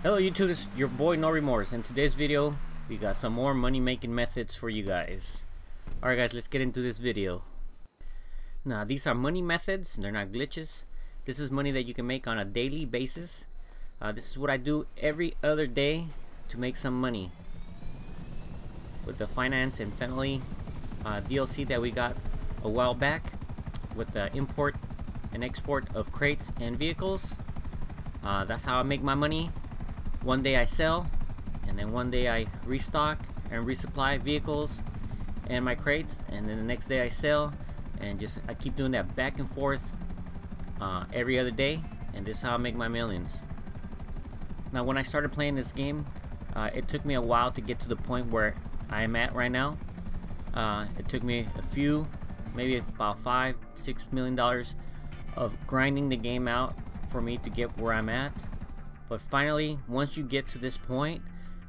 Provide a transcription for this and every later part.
Hello YouTube, this is your boy No Remorse. In today's video, we got some more money making methods for you guys. Alright guys, let's get into this video. Now these are money methods, they're not glitches. This is money that you can make on a daily basis. This is what I do every other day to make some money. With the finance and family DLC that we got a while back. With the import and export of crates and vehicles. That's how I make my money. One day I sell, and then one day I restock and resupply vehicles and my crates, and then the next day I sell, and I keep doing that back and forth every other day, and this is how I make my millions. Now when I started playing this game, it took me a while to get to the point where I am at right now. It took me maybe about $5-6 million of grinding the game out for me to get where I'm at. But finally, once you get to this point,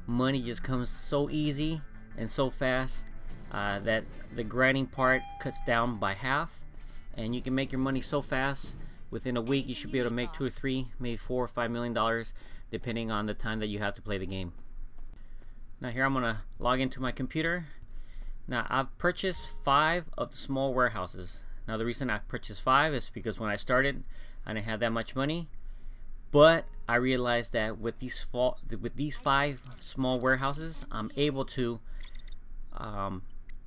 money just comes so easy and so fast that the grinding part cuts down by half, and you can make your money so fast. Within a week you should be able to make $2 or $3, maybe $4 or $5 million, depending on the time that you have to play the game. Now here I'm gonna log into my computer. Now I've purchased 5 of the small warehouses. Now the reason I purchased 5 is because when I started I didn't have that much money, but I realized that with these 5 small warehouses, I'm able to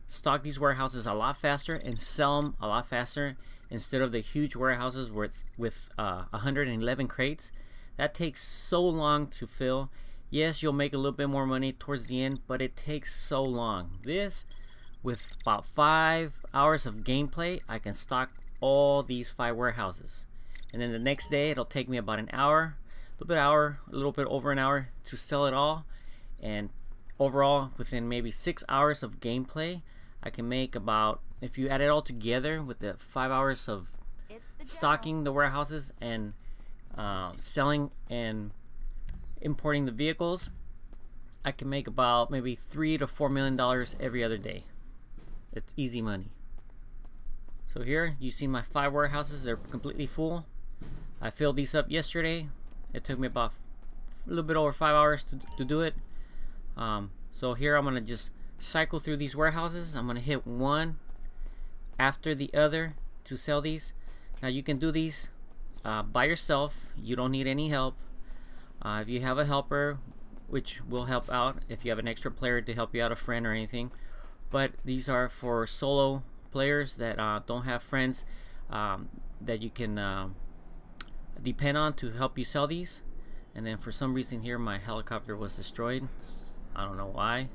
stock these warehouses a lot faster and sell them a lot faster, instead of the huge warehouses with 111 crates. That takes so long to fill. Yes, you'll make a little bit more money towards the end, but it takes so long. This, with about 5 hours of gameplay, I can stock all these 5 warehouses. And then the next day it'll take me about an hour, a little bit over an hour to sell it all. And overall, within maybe 6 hours of gameplay, I can make about, if you add it all together with the 5 hours of stocking the warehouses and selling and importing the vehicles, I can make about maybe $3 to $4 million every other day. It's easy money. So here you see my 5 warehouses, they're completely full. I filled these up yesterday. It took me about a little bit over 5 hours to do it. So here I'm gonna just cycle through these warehouses. I'm gonna hit one after the other to sell these. Now you can do these by yourself. You don't need any help. If you have a helper, which will help out if you have an extra player to help you out, a friend or anything. But these are for solo players that don't have friends that you can depend on to help you sell these. And then for some reason here my helicopter was destroyed. I don't know why.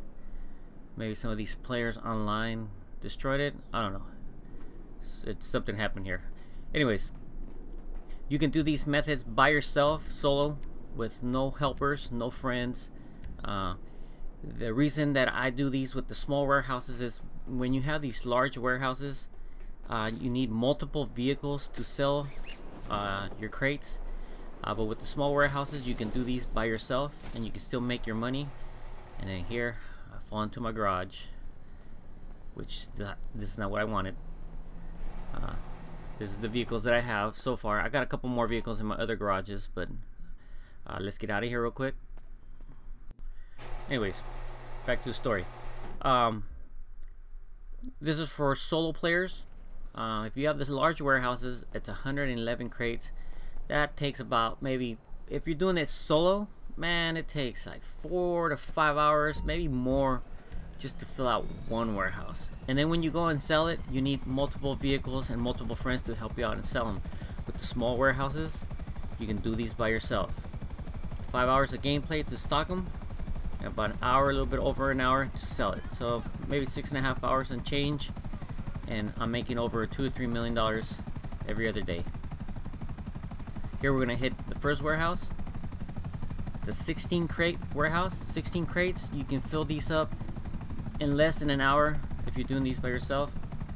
Maybe some of these players online destroyed it. I don't know. Something happened here. Anyways, you can do these methods by yourself, solo, with no helpers, no friends. The reason that I do these with the small warehouses is when you have these large warehouses, you need multiple vehicles to sell your crates. But with the small warehouses, you can do these by yourself and you can still make your money. And then here I fall into my garage, which this is not what I wanted. This is the vehicles that I have so far. I got a couple more vehicles in my other garages, but let's get out of here real quick. Anyways, back to the story. This is for solo players. If you have this large warehouses, it's 111 crates. That takes about, maybe if you're doing it solo, man, it takes like 4 to 5 hours, maybe more, just to fill out one warehouse. And then when you go and sell it, you need multiple vehicles and multiple friends to help you out and sell them. With the small warehouses, you can do these by yourself. 5 hours of gameplay to stock them, and about an hour, a little bit over an hour to sell it. So maybe 6.5 hours and change, and I'm making over $2 or $3 million every other day. Here we're gonna hit the first warehouse, the 16 crate warehouse. 16 crates, you can fill these up in less than an hour if you're doing these by yourself.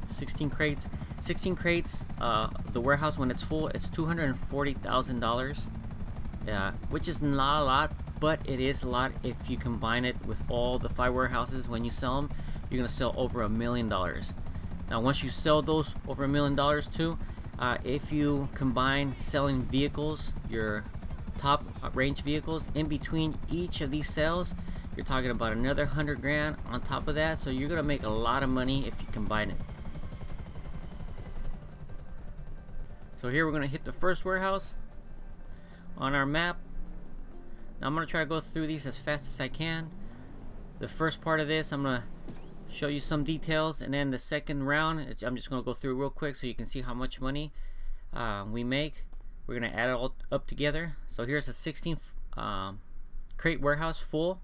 16 crates, the warehouse, when it's full, it's $240,000. Which is not a lot, but it is a lot if you combine it with all the 5 warehouses. When you sell them, you're gonna sell over $1 million. Now once you sell those over $1 million too, if you combine selling vehicles, your top range vehicles in between each of these sales. You're talking about another 100 grand on top of that, so you're gonna make a lot of money if you combine it. So here we're gonna hit the first warehouse on our map. Now I'm gonna try to go through these as fast as I can. The first part of this, I'm gonna show you some details, and then the second round, I'm just gonna go through real quick so you can see how much money we make. We're gonna add it all up together. So here's a 16 crate warehouse full.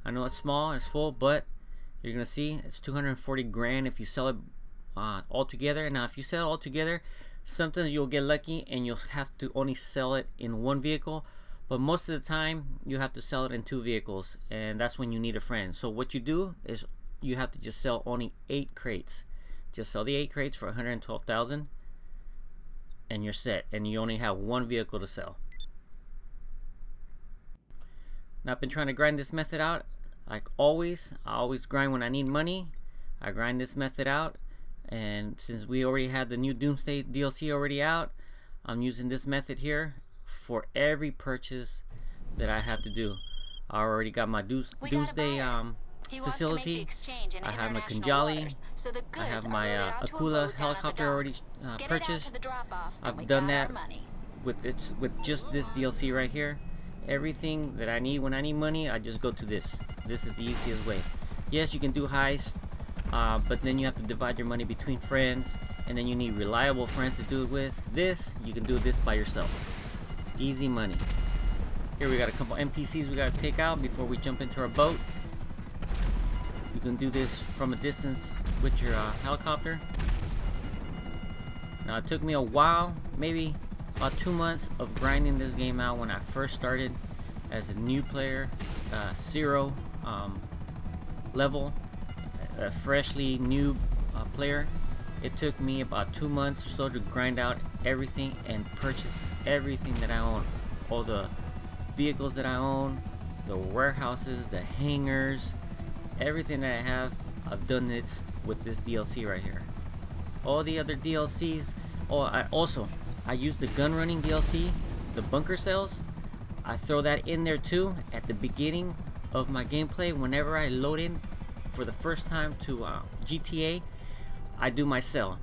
I know it's small, it's full, but you're gonna see it's 240 grand if you sell it all together. Now if you sell it all together, sometimes you'll get lucky and you'll have to only sell it in one vehicle, but most of the time you have to sell it in 2 vehicles, and that's when you need a friend. So what you do is you have to just sell only 8 crates. Just sell the 8 crates for 112,000 and you're set, and you only have 1 vehicle to sell. Now I've been trying to grind this method out like always. I always grind when I need money. I grind this method out, and since we already had the new Doomsday DLC already out, I'm using this method here for every purchase that I have to do. I already got my Doomsday facility. I have my Kanjali. I have my Akula helicopter already purchased. I've done that with just this DLC right here. Everything that I need when I need money, I just go to this. This is the easiest way. Yes, you can do heists, but then you have to divide your money between friends, and then you need reliable friends to do it with. This, you can do this by yourself. Easy money. Here we got a couple NPCs we got to take out before we jump into our boat. You can do this from a distance with your helicopter. Now it took me a while, maybe about 2 months of grinding this game out when I first started as a new player, 0 level, a freshly new player. It took me about 2 months or so to grind out everything and purchase everything that I own. All the vehicles that I own, the warehouses, the hangars, everything that I have, I've done this with this DLC right here. All the other DLCs, I use the gun running DLC, the bunker cells. I throw that in there too at the beginning of my gameplay. Whenever I load in for the first time to GTA, I do my sell.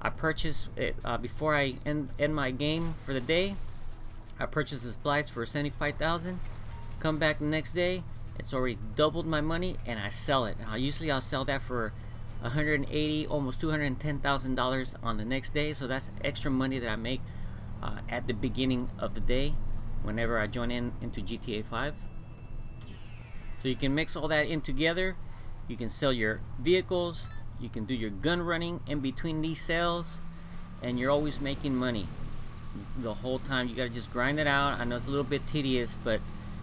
I purchase it before I end my game for the day. I purchase the supplies for 75,000. Come back the next day, it's already doubled my money, and I sell it. Usually I'll sell that for 180, almost $210,000 on the next day. So that's extra money that I make at the beginning of the day whenever I join into GTA 5. So you can mix all that in together. You can sell your vehicles, you can do your gun running in between these sales, and you're always making money the whole time. You gotta just grind it out. I know it's a little bit tedious, but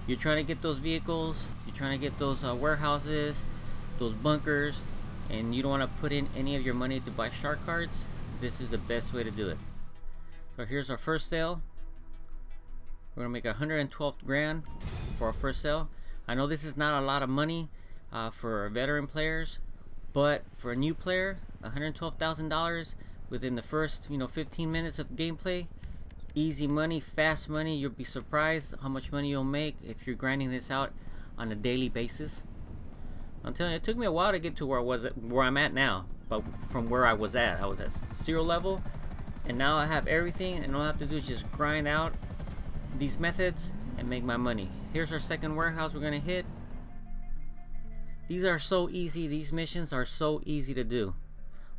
you're trying to get those vehicles, you're trying to get those warehouses, those bunkers, and you don't want to put in any of your money to buy shark cards. This is the best way to do it. So here's our first sale. We're gonna make 112 grand for our first sale. I know this is not a lot of money for veteran players, but for a new player, $112,000 within the first 15 minutes of gameplay, easy money, fast money. You'll be surprised how much money you'll make if you're grinding this out on a daily basis. I'm telling you, it took me a while to get to where I'm at now, but from where I was at 0 level, and now I have everything, and all I have to do is just grind out these methods and make my money. Here's our second warehouse we're gonna hit. These are so easy. These missions are so easy to do.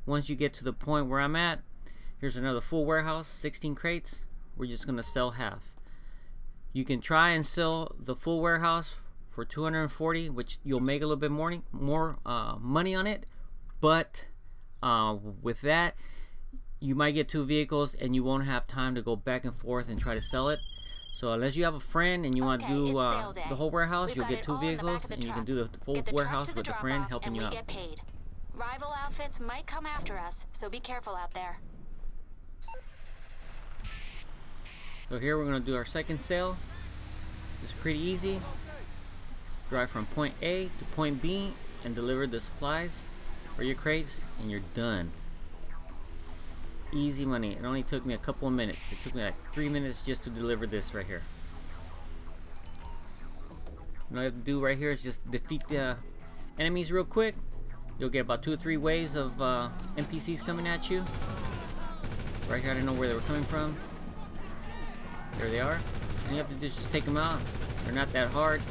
Once you get to the point where I'm at, here's another full warehouse, 16 crates. We're just gonna sell half. You can try and sell the full warehouse for 240, which you'll make a little bit more money on it, but with that you might get 2 vehicles and you won't have time to go back and forth and try to sell it. So unless you have a friend and you want to do the whole warehouse, you'll get 2 vehicles, and you can do the full warehouse with a friend helping you out. Get paid. Rival outfits might come after us, so be careful out there. So here we're going to do our second sale. It's pretty easy. Drive from point A to point B and deliver the supplies for your crates, and you're done. Easy money. It only took me a couple of minutes. It took me like 3 minutes just to deliver this right here. What I have to do right here is just defeat the enemies real quick. You'll get about 2 or 3 waves of NPCs coming at you. Right here, I didn't know where they were coming from. There they are. And you have to just take them out. They're not that hard.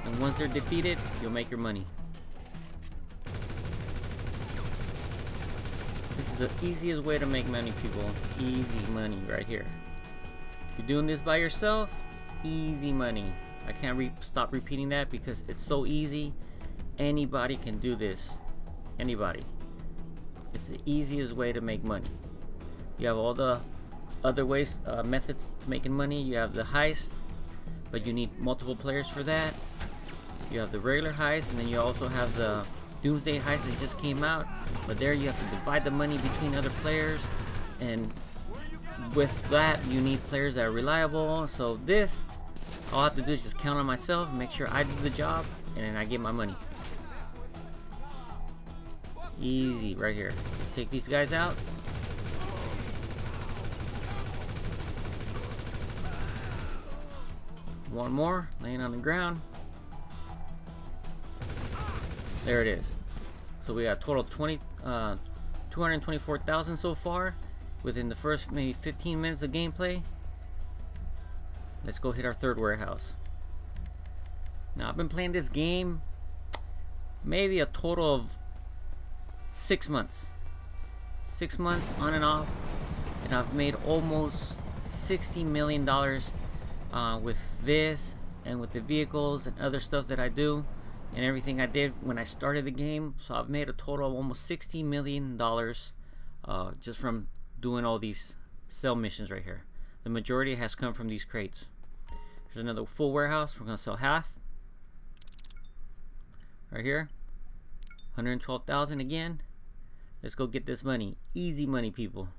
And once they're defeated, you'll make your money. This is the easiest way to make money, people. Easy money right here. If you're doing this by yourself, easy money. I can't stop repeating that because it's so easy. Anybody can do this. Anybody. It's the easiest way to make money. You have all the other ways, methods to making money. You have the heist, but you need multiple players for that. You have the regular heist, and then you also have the Doomsday heist that just came out. But there you have to divide the money between other players, and with that you need players that are reliable. So this, all I have to do is just count on myself, make sure I do the job, and then I get my money. Easy right here. Let's take these guys out. One more laying on the ground. There it is. So we got a total of 224,000 so far within the first maybe 15 minutes of gameplay. Let's go hit our third warehouse. Now I've been playing this game maybe a total of 6 months. 6 months on and off, and I've made almost $60 million with this and with the vehicles and other stuff that I do and everything I did when I started the game. So I've made a total of almost $60 million just from doing all these sell missions right here. The majority has come from these crates. There's another full warehouse. We're gonna sell half right here. 112,000 again. Let's go get this money. Easy money, people.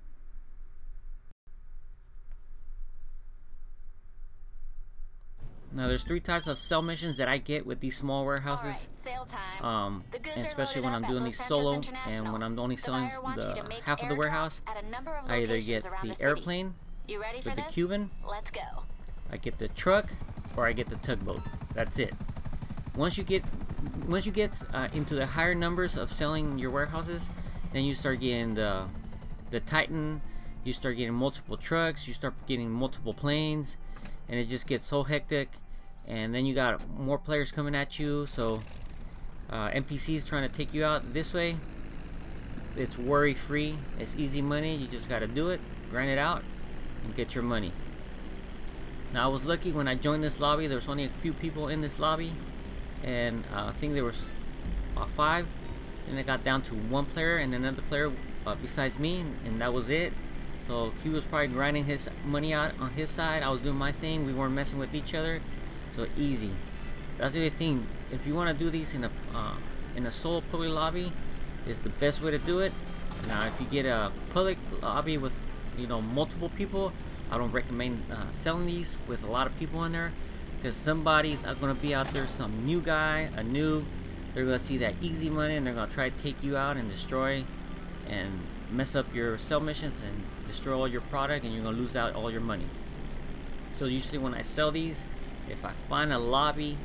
Now there's 3 types of sell missions that I get with these small warehouses. Right, sale time. And especially when I'm doing these solo and when I'm only selling the half of the warehouse, I either get the airplane with the Cuban, Let's go. I get the truck, or I get the tugboat. That's it. Once you get into the higher numbers of selling your warehouses, then you start getting the Titan, you start getting multiple trucks, you start getting multiple planes, and it just gets so hectic. And then you got more players coming at you, so NPCs trying to take you out. This way it's worry free, it's easy money. You just got to do it, grind it out, and get your money. Now I was lucky when I joined this lobby, there was only a few people in this lobby, and I think there was 5, and it got down to 1 player and another player besides me, and that was it. So he was probably grinding his money out on his side, I was doing my thing, we weren't messing with each other. So easy. That's the other thing. If you want to do these in a solo public lobby, is the best way to do it. Now, if you get a public lobby with multiple people, I don't recommend selling these with a lot of people in there, because somebody's going to be out there, some new guy, a noob. They're going to see that easy money and they're going to try to take you out and destroy and mess up your sell missions and destroy all your product, and you're going to lose out all your money. So usually when I sell these, if I find a lobby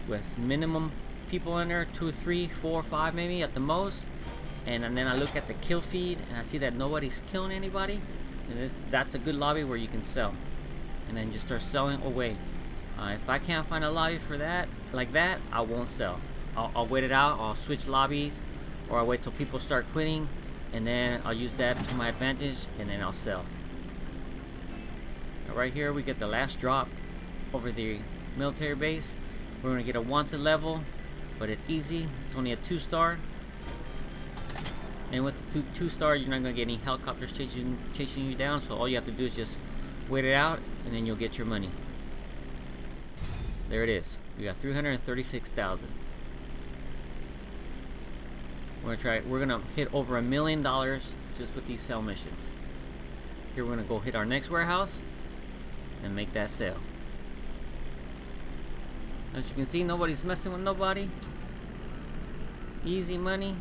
with minimum people in there, 2, 3, 4, 5 maybe at the most, and then I look at the kill feed and I see that nobody's killing anybody, and that's a good lobby where you can sell, and then just start selling away. If I can't find a lobby for that, like that, I won't sell. I'll wait it out, I'll switch lobbies, or I'll wait till people start quitting, and then I'll use that to my advantage, and then I'll sell. Now right here we get the last drop over the military base. We're gonna get a wanted level, but it's easy. It's only a 2-star, and with the 2-star, you're not gonna get any helicopters chasing you down. So all you have to do is just wait it out, and then you'll get your money. There it is. We got 336,000. We're gonna hit over $1 million just with these sell missions. Here we're gonna go hit our next warehouse and make that sale. As you can see, nobody's messing with nobody. Easy money.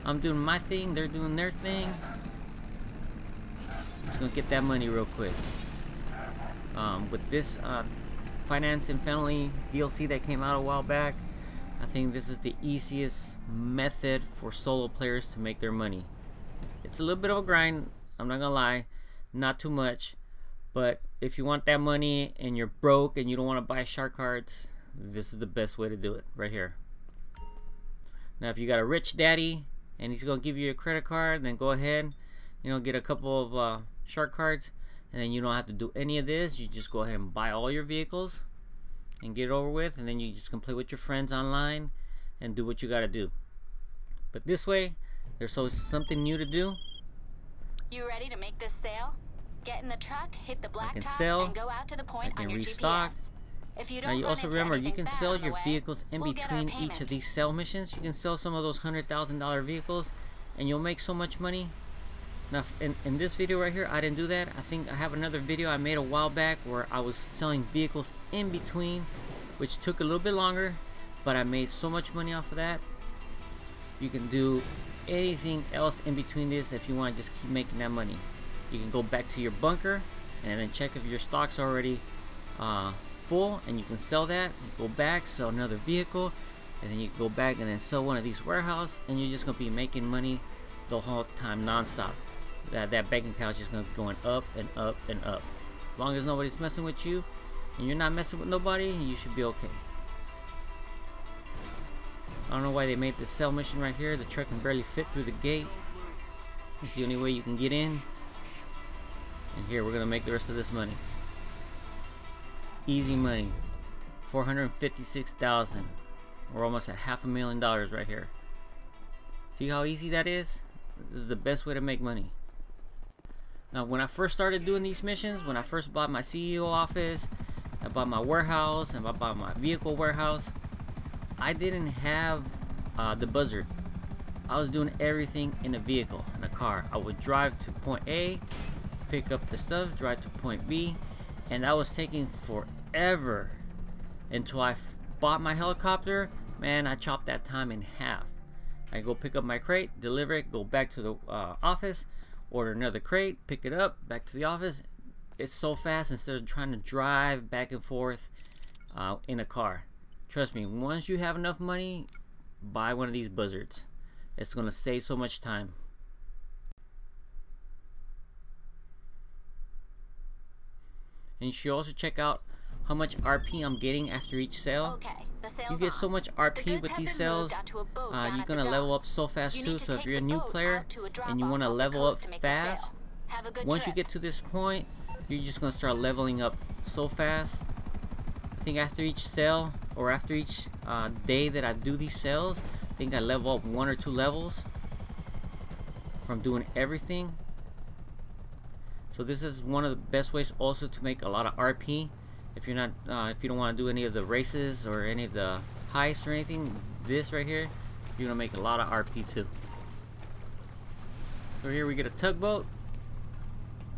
I'm doing my thing, they're doing their thing. Just gonna get that money real quick. With this Finance and Family DLC that came out a while back, I think this is the easiest method for solo players to make their money. It's a little bit of a grind, I'm not gonna lie, not too much, but if you want that money and you're broke and you don't want to buy shark cards, this is the best way to do it right here. Now if you got a rich daddy and he's gonna give you a credit card, then go ahead, get a couple of shark cards, and then you don't have to do any of this. You just go ahead and buy all your vehicles and get it over with, and then you just can play with your friends online and do what you gotta do. But this way there's always something new to do. You ready to make this sale? Get in the truck, hit the blacktop, sell, and go out to the point I can on your restock. GPS. If you don't Now you run also into remember you anything can bad sell on the your way, vehicles in we'll get our between each payment. of these sell missions. You can sell some of those $100,000 vehicles and you'll make so much money. Now in this video right here, I didn't do that. I think I have another video I made a while back where I was selling vehicles in between, which took a little bit longer, but I made so much money off of that. You can do anything else in between this if you want to just keep making that money. You can go back to your bunker and then check if your stock's already full, and you can sell that. You go back, sell another vehicle, and then you go back and then sell one of these warehouse, and you're just gonna be making money the whole time non-stop. That bank account is just gonna be going up and up and up. As long as nobody's messing with you and you're not messing with nobody, you should be okay. I don't know why they made this sell mission right here. The truck can barely fit through the gate. It's the only way you can get in. And here we're gonna make the rest of this money. Easy money. 456,000. We're almost at $500,000 right here. See how easy that is? This is the best way to make money. Now when I first started doing these missions, when I first bought my CEO office, I bought my warehouse, and I bought my vehicle warehouse, I didn't have the buzzard. I was doing everything in a vehicle, in a car. I would drive to point A, pick up the stuff, drive to point B, and that was taking forever until I bought my helicopter. Man, I chopped that time in half. I go pick up my crate, deliver it, go back to the office, order another crate, pick it up, back to the office. It's so fast instead of trying to drive back and forth in a car. Trust me, once you have enough money, buy one of these buzzards. It's gonna save so much time. And you should also check out how much RP I'm getting after each sale. Okay, the sale's You get so on. much The RP goods with have these been sales. moved onto a boat down You're at the gonna level up docks. so fast You too. need to So if take you're a the new boat player out to a and you drop-off want to off the level up coast to make the fast, sale. Have a good once you trip. get to this point, you're just gonna start leveling up so fast. I think after each sale or after each day that I do these sales, I think I level up 1 or 2 levels from doing everything. So this is one of the best ways also to make a lot of RP. If you're not, if you don't want to do any of the races or any of the heists or anything, this right here, you're gonna make a lot of RP too. So here we get a tugboat.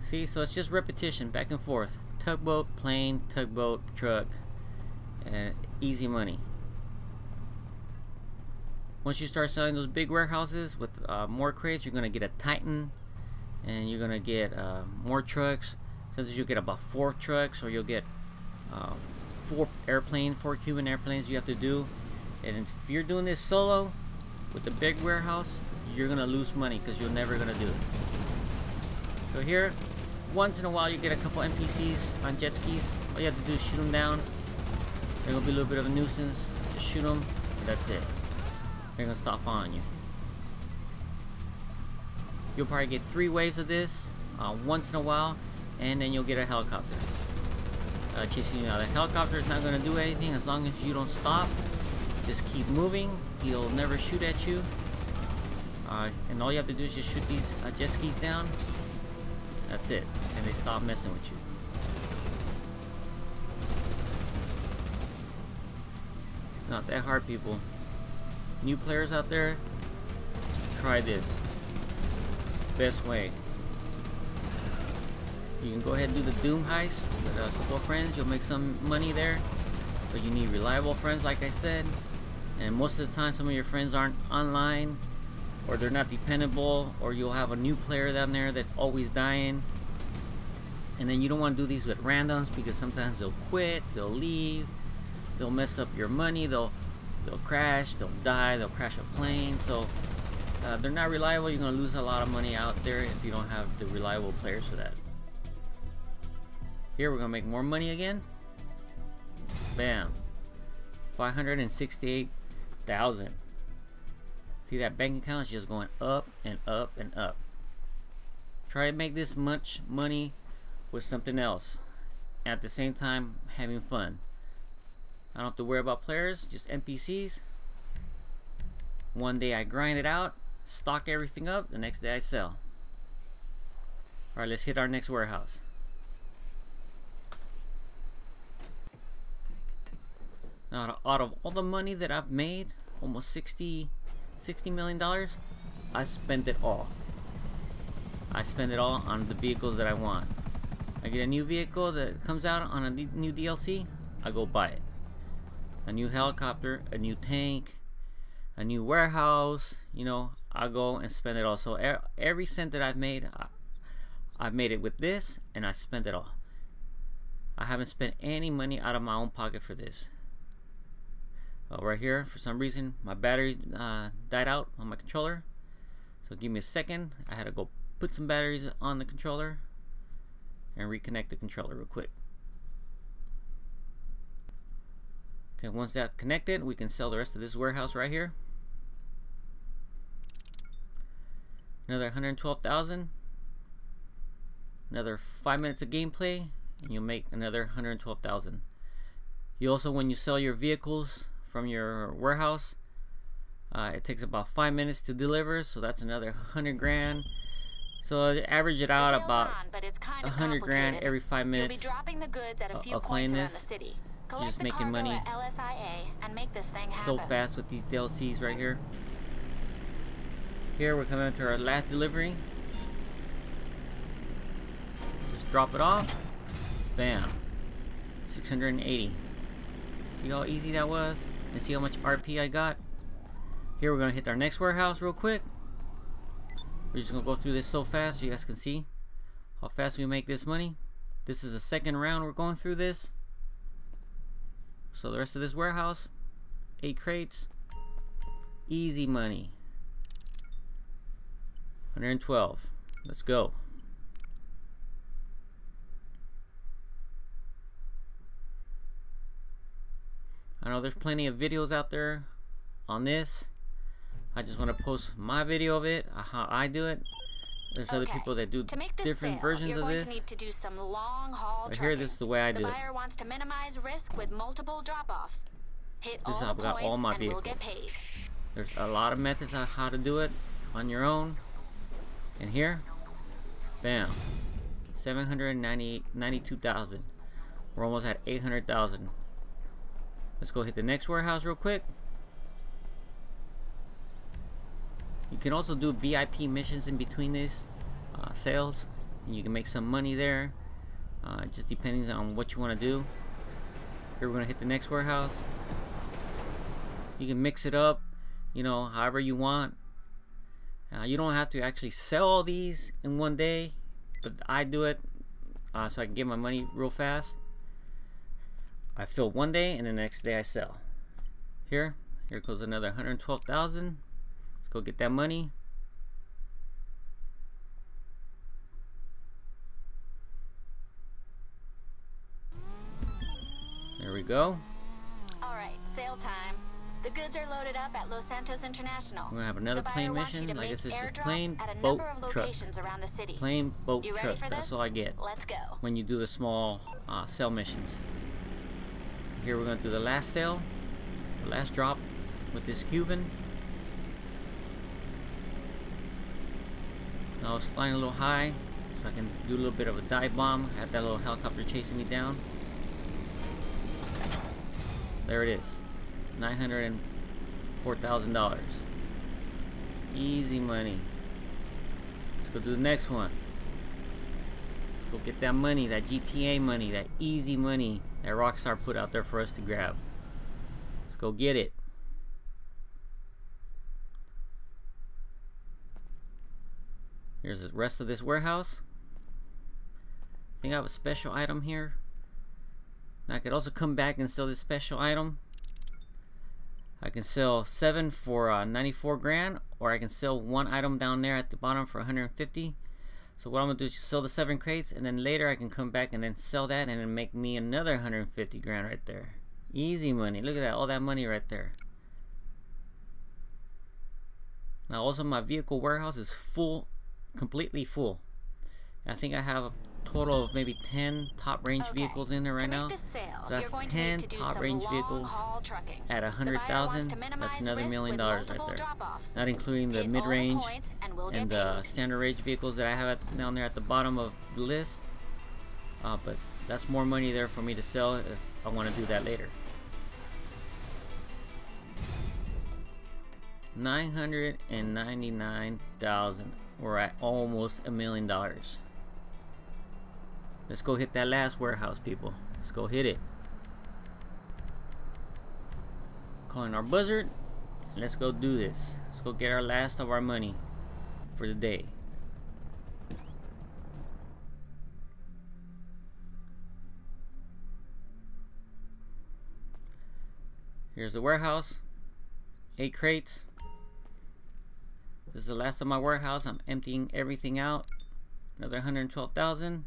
See, so it's just repetition, back and forth. Tugboat, plane, tugboat, truck, and easy money. Once you start selling those big warehouses with more crates, you're gonna get a Titan, and you're gonna get more trucks. Sometimes you'll get about 4 trucks, or you'll get 4 Cuban airplanes you have to do. And if you're doing this solo with the big warehouse, you're gonna lose money because you're never gonna do it. So here, once in a while you get a couple NPCs on jet skis. All you have to do is shoot them down. They're gonna be a little bit of a nuisance. Just shoot them, and that's it. They're gonna stop following you. You'll probably get 3 waves of this once in a while, and then you'll get a helicopter chasing you. Now the helicopter is not gonna do anything as long as you don't stop. Just keep moving. He'll never shoot at you. And all you have to do is just shoot these jet skis down. That's it, and they stop messing with you. It's not that hard, people. New players out there, try this. It's the best way. You can go ahead and do the Doom heist with a couple of friends. You'll make some money there, but you need reliable friends, like I said. And most of the time, some of your friends aren't online. or they're not dependable, or you'll have a new player down there that's always dying. And then you don't want to do these with randoms, because sometimes they'll quit, they'll leave, they'll mess up your money, they'll crash, they'll die, they'll crash a plane. So they're not reliable. You're gonna lose a lot of money out there if you don't have the reliable players for that. Here we're gonna make more money again. Bam, 568,000. See that bank account is just going up and up and up. Try to make this much money with something else, and at the same time having fun. I don't have to worry about players, just NPCs. One day I grind it out, stock everything up, the next day I sell. Alright, let's hit our next warehouse. Now, out of all the money that I've made, almost $60 million, I spent it all. I spend it all on the vehicles that I want. I get a new vehicle that comes out on a new DLC, I go buy it. A new helicopter, a new tank, a new warehouse, you know, I go and spend it all. So every cent that I've made it with this, and I spent it all. I haven't spent any money out of my own pocket for this. Right here, for some reason, my batteries died out on my controller. So give me a second. I had to go put some batteries on the controller and reconnect the controller real quick. Okay, once that's connected, we can sell the rest of this warehouse right here. Another 112,000. Another 5 minutes of gameplay, and you'll make another 112,000. You also, when you sell your vehicles from your warehouse, it takes about 5 minutes to deliver, so that's another 100 grand. So average it out about 100 grand every 5 minutes. You'll be dropping the goods at a few of points playing around this. the city. Just making money at LSIA and make this thing so happen. fast with these DLCs right here. Here we're coming to our last delivery. Just drop it off. Bam. 680. See how easy that was? And see how much RP I got? Here we're gonna hit our next warehouse real quick. We're just gonna go through this so fast so you guys can see how fast we make this money. This is the second round we're going through this. So the rest of this warehouse, 8 crates, easy money. 112. Let's go. I know there's plenty of videos out there on this. I just want to post my video of it, how I do it. There's other people that do different versions of this. Need to do some long haul But here, this is the way I do it. The buyer wants to minimize risk with multiple drop-offs. Hit This is all how the I've got points all my and we'll vehicles. get paid. There's a lot of methods on how to do it on your own. And here, bam, 792,000. We're almost at 800,000. Let's go hit the next warehouse real quick. You can also do VIP missions in between these sales, and you can make some money there. Just depending on what you want to do. Here we're gonna hit the next warehouse. You can mix it up, you know, however you want. You don't have to actually sell all these in one day, but I do it so I can get my money real fast. I fill one day, and the next day I sell. Here goes another 112,000. Let's go get that money. There we go. All right, sale time. The goods are loaded up at Los Santos International. We're gonna have another plane mission. Like this is just plain boat truck. Plain boat truck. That's all I get. Let's go. When you do the small sell missions. Here we're gonna do the last sale, the last drop with this Cuban. I was flying a little high, so I can do a little bit of a dive bomb. I have that little helicopter chasing me down. There it is, $904,000. Easy money. Let's go do the next one. Let's go get that money, that GTA money, that easy money that Rockstar put out there for us to grab. Let's go get it. Here's the rest of this warehouse. I think I have a special item here. Now I could also come back and sell this special item. I can sell 7 for 94 grand, or I can sell one item down there at the bottom for 150. So what I'm gonna do is sell the 7 crates, and then later I can come back and then sell that and then make me another 150 grand right there. Easy money. Look at that, all that money right there. Now also my vehicle warehouse is full, completely full. I think I have a total of maybe 10 top range vehicles in there right now. So that's 10 top range vehicles at 100,000. That's another $1 million right there. Not including the mid range and the standard range vehicles that I have down there at the bottom of the list. But that's more money there for me to sell if I want to do that later. 999,000. We're at almost $1 million. Let's go hit that last warehouse, people. Let's go hit it. Calling our buzzard. Let's go do this. Let's go get our last of our money for the day. Here's the warehouse. 8 crates. This is the last of my warehouse. I'm emptying everything out. Another 112,000.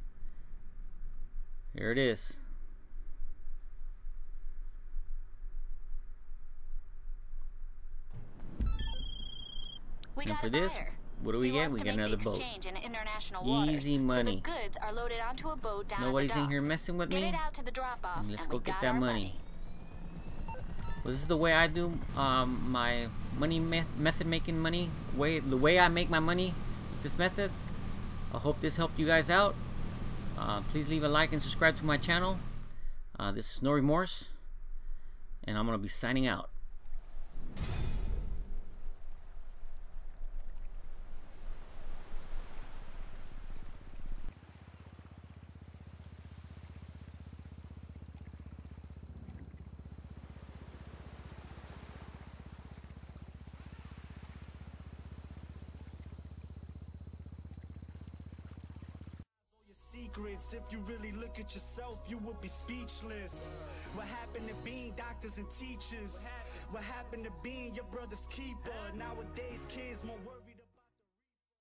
Here it is. And for this, what do we get? We get another boat. Easy money. Nobody's in here messing with me. And let's go get that money. Well, this is the way I do my money method making money. The way I make my money with this method. I hope this helped you guys out. Please leave a like and subscribe to my channel. This is No Remorse, and I'm gonna be signing out. Secrets. If you really look at yourself, you would be speechless. What happened to being doctors and teachers? What happened to being your brother's keeper? Nowadays kids more worried